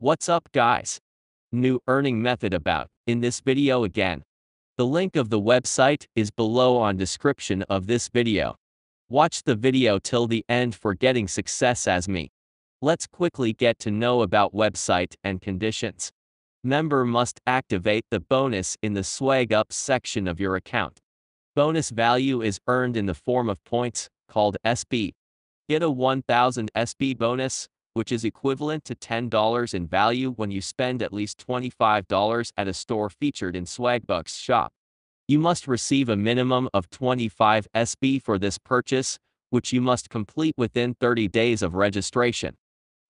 What's up, guys? New earning method about in this video again. The link of the website is below on description of this video. Watch the video till the end for getting success as me. Let's quickly get to know about website and conditions. Member must activate the bonus in the Swagbucks section of your account. Bonus value is earned in the form of points, called SB. Get a 1000 SB bonus, which is equivalent to $10 in value when you spend at least $25 at a store featured in Swagbucks shop. You must receive a minimum of 25 SB for this purchase, which you must complete within 30 days of registration.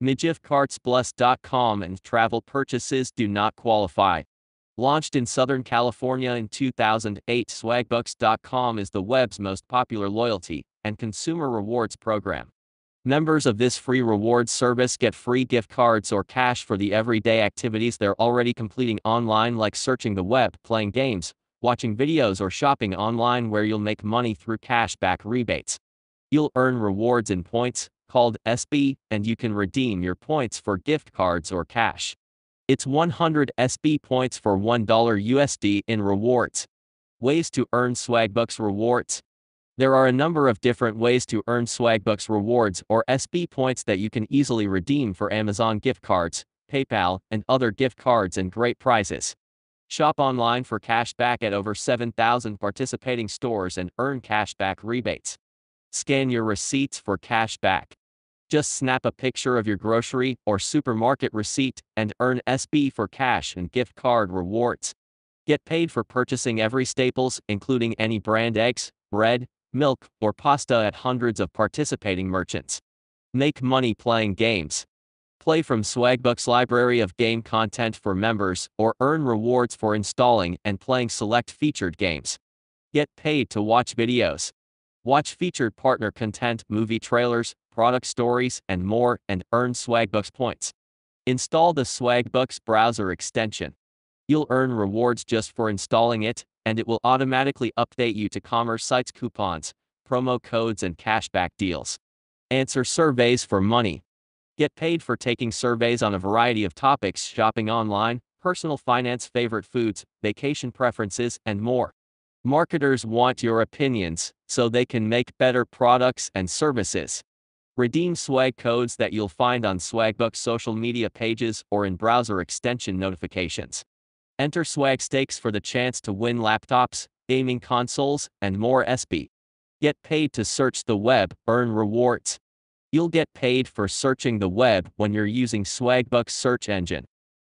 MyGiftCardsPlus.com and travel purchases do not qualify. Launched in Southern California in 2008, Swagbucks.com is the web's most popular loyalty and consumer rewards program. Members of this free rewards service get free gift cards or cash for the everyday activities they're already completing online, like searching the web, playing games, watching videos, or shopping online, where you'll make money through cashback rebates. You'll earn rewards in points, called SB, and you can redeem your points for gift cards or cash. It's 100 SB points for $1 USD in rewards. Ways to earn Swagbucks rewards. There are a number of different ways to earn Swagbucks rewards or SB points that you can easily redeem for Amazon gift cards, PayPal, and other gift cards and great prizes. Shop online for cashback at over 7,000 participating stores and earn cashback rebates. Scan your receipts for cashback. Just snap a picture of your grocery or supermarket receipt and earn SB for cash and gift card rewards. Get paid for purchasing every staples, including any brand eggs, bread, milk, or pasta at hundreds of participating merchants. Make money playing games. Play from Swagbucks' library of game content for members, or earn rewards for installing and playing select featured games. Get paid to watch videos. Watch featured partner content, movie trailers, product stories, and more, and earn Swagbucks points. Install the Swagbucks browser extension. You'll earn rewards just for installing it, and it will automatically update you to commerce sites, coupons, promo codes, and cashback deals. Answer surveys for money. Get paid for taking surveys on a variety of topics: shopping online, personal finance, favorite foods, vacation preferences, and more. Marketers want your opinions, so they can make better products and services. Redeem swag codes that you'll find on Swagbucks social media pages or in browser extension notifications. Enter swag stakes for the chance to win laptops, gaming consoles, and more SB. Get paid to search the web, earn rewards. You'll get paid for searching the web when you're using Swagbucks search engine.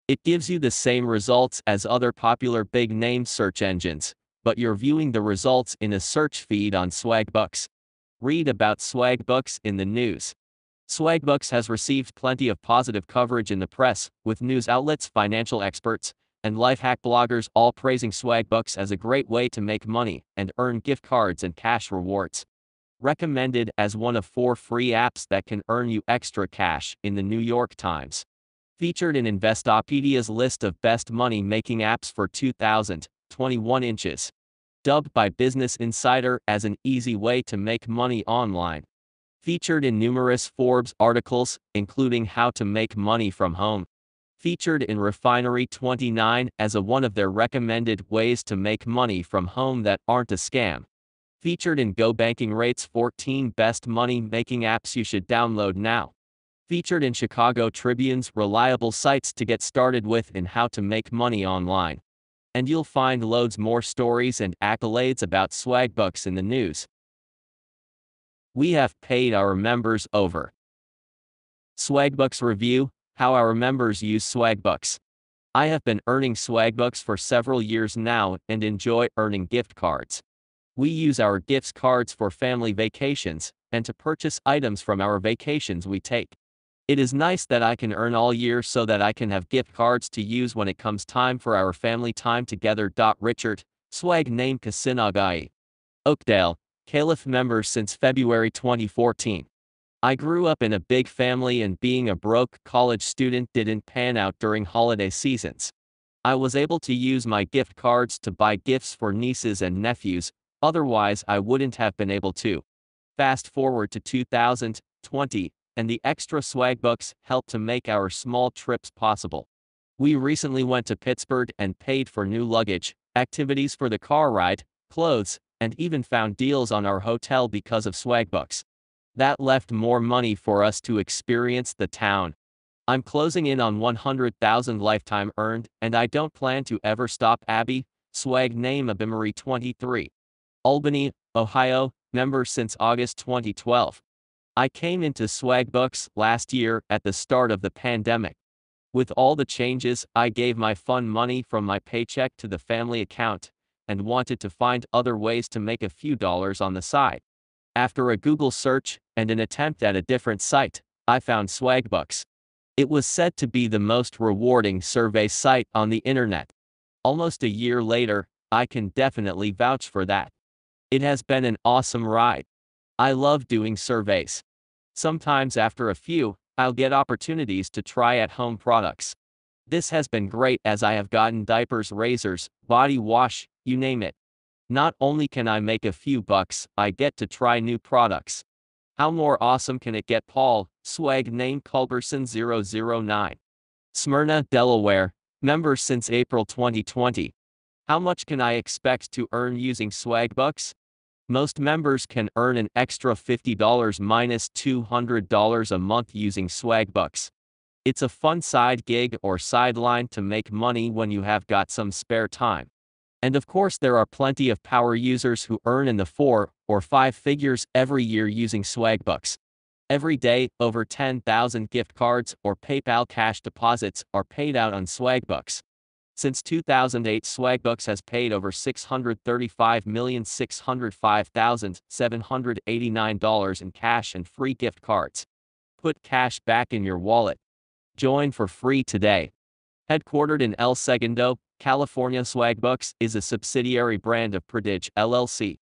It gives you the same results as other popular big-name search engines, but you're viewing the results in a search feed on Swagbucks. Read about Swagbucks in the news. Swagbucks has received plenty of positive coverage in the press, with news outlets, financial experts, and life hack bloggers all praising Swagbucks as a great way to make money and earn gift cards and cash rewards. Recommended as one of 4 free apps that can earn you extra cash in the New York Times. Featured in Investopedia's list of best money-making apps for 2021 inches. Dubbed by Business Insider as an easy way to make money online. Featured in numerous Forbes articles, including How to Make Money from Home. Featured in Refinery29 as one of their recommended ways to make money from home that aren't a scam. Featured in Go Banking Rates 14 best money-making apps you should download now. Featured in Chicago Tribune's reliable sites to get started with in how to make money online. And you'll find loads more stories and accolades about Swagbucks in the news. We have paid our members over. Swagbucks review: how our members use Swagbucks. I have been earning Swagbucks for several years now and enjoy earning gift cards. We use our gift cards for family vacations and to purchase items from our vacations we take. It is nice that I can earn all year so that I can have gift cards to use when it comes time for our family time together. Richard, Swag name Kasinagai. Oakdale, Caliph member since February 2014. I grew up in a big family, and being a broke college student didn't pan out during holiday seasons. I was able to use my gift cards to buy gifts for nieces and nephews, otherwise I wouldn't have been able to. Fast forward to 2020, and the extra Swagbucks help to make our small trips possible. We recently went to Pittsburgh and paid for new luggage, activities for the car ride, clothes, and even found deals on our hotel because of Swagbucks. That left more money for us to experience the town. I'm closing in on 100,000 lifetime earned, and I don't plan to ever stop. Abby, swag name Abimarie 23. Albany, Ohio, member since August 2012. I came into Swagbucks last year at the start of the pandemic. With all the changes, I gave my fun money from my paycheck to the family account, and wanted to find other ways to make a few dollars on the side. After a Google search and an attempt at a different site, I found Swagbucks. It was said to be the most rewarding survey site on the internet. Almost a year later, I can definitely vouch for that. It has been an awesome ride. I love doing surveys. Sometimes after a few, I'll get opportunities to try at-home products. This has been great as I have gotten diapers, razors, body wash, you name it. Not only can I make a few bucks, I get to try new products. How more awesome can it get? Paul, swag name Culberson 009. Smyrna, Delaware, member since April 2020. How much can I expect to earn using Swagbucks? Most members can earn an extra $50 minus $200 a month using Swagbucks. It's a fun side gig or sideline to make money when you have got some spare time. And of course there are plenty of power users who earn in the 4 or 5 figures every year using Swagbucks. Every day, over 10,000 gift cards or PayPal cash deposits are paid out on Swagbucks. Since 2008, Swagbucks has paid over $635,605,789 in cash and free gift cards. Put cash back in your wallet. Join for free today. Headquartered in El Segundo, California, Swagbucks is a subsidiary brand of Prodigy LLC,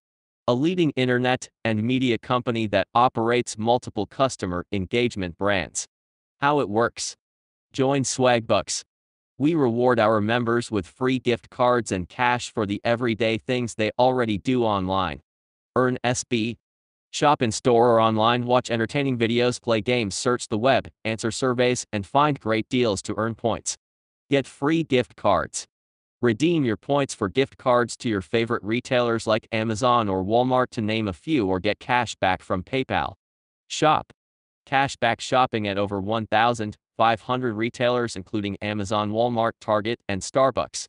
a leading internet and media company that operates multiple customer engagement brands. How it works. Join Swagbucks. We reward our members with free gift cards and cash for the everyday things they already do online. Earn SB. Shop in store or online, watch entertaining videos, play games, search the web, answer surveys, and find great deals to earn points. Get free gift cards. Redeem your points for gift cards to your favorite retailers like Amazon or Walmart, to name a few, or get cash back from PayPal. Shop. Cashback shopping at over 1,500 retailers including Amazon, Walmart, Target, and Starbucks.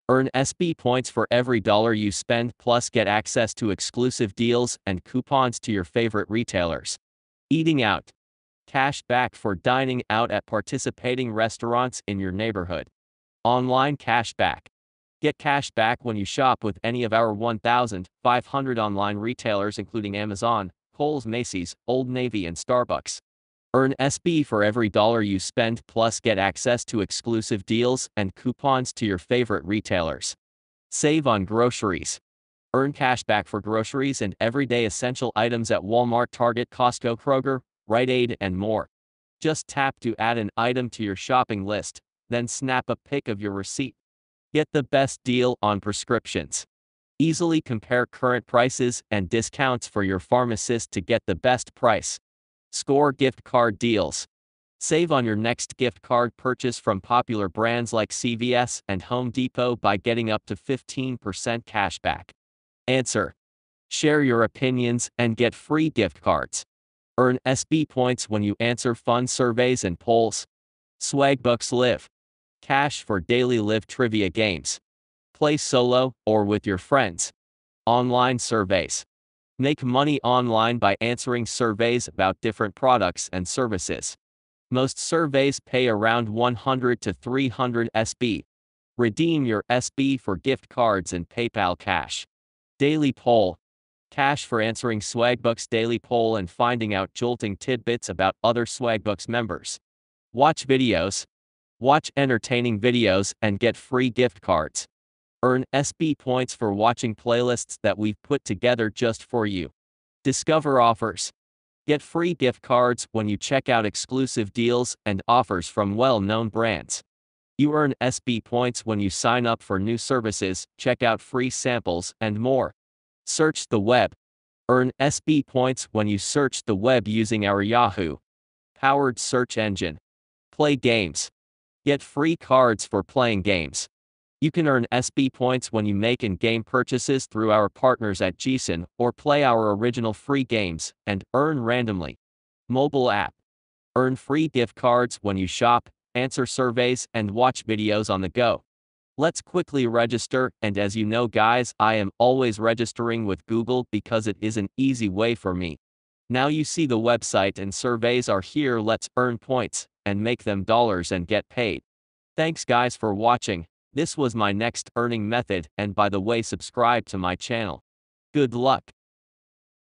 Earn SB points for every dollar you spend, plus get access to exclusive deals and coupons to your favorite retailers. Eating out. Cash back for dining out at participating restaurants in your neighborhood. Online cash back. Get cash back when you shop with any of our 1,500 online retailers including Amazon, Kohl's, Macy's, Old Navy, and Starbucks. Earn SB for every dollar you spend, plus get access to exclusive deals and coupons to your favorite retailers. Save on groceries. Earn cash back for groceries and everyday essential items at Walmart, Target, Costco, Kroger, Rite Aid, and more. Just tap to add an item to your shopping list, then snap a pic of your receipt. Get the best deal on prescriptions. Easily compare current prices and discounts for your pharmacist to get the best price. Score gift card deals. Save on your next gift card purchase from popular brands like CVS and Home Depot by getting up to 15% cash back. Answer. Share your opinions and get free gift cards. Earn SB points when you answer fun surveys and polls. Swagbucks Live. Cash for daily live trivia games. Play solo or with your friends. Online surveys. Make money online by answering surveys about different products and services. Most surveys pay around 100 to 300 SB. Redeem your SB for gift cards and PayPal cash. Daily poll. Cash for answering Swagbucks daily poll and finding out jolting tidbits about other Swagbucks members. Watch videos. Watch entertaining videos and get free gift cards. Earn SB points for watching playlists that we've put together just for you. Discover offers. Get free gift cards when you check out exclusive deals and offers from well-known brands. You earn SB points when you sign up for new services, check out free samples, and more. Search the web. Earn SB points when you search the web using our Yahoo! Powered search engine. Play games. Get free cards for playing games. You can earn SB points when you make in-game purchases through our partners at GSIN or play our original free games and earn randomly. Mobile app. Earn free gift cards when you shop, answer surveys, and watch videos on the go. Let's quickly register, and as you know guys, I am always registering with Google because it is an easy way for me. Now you see the website and surveys are here. Let's earn points and make them dollars and get paid. Thanks guys for watching. This was my next earning method, and by the way, subscribe to my channel. Good luck.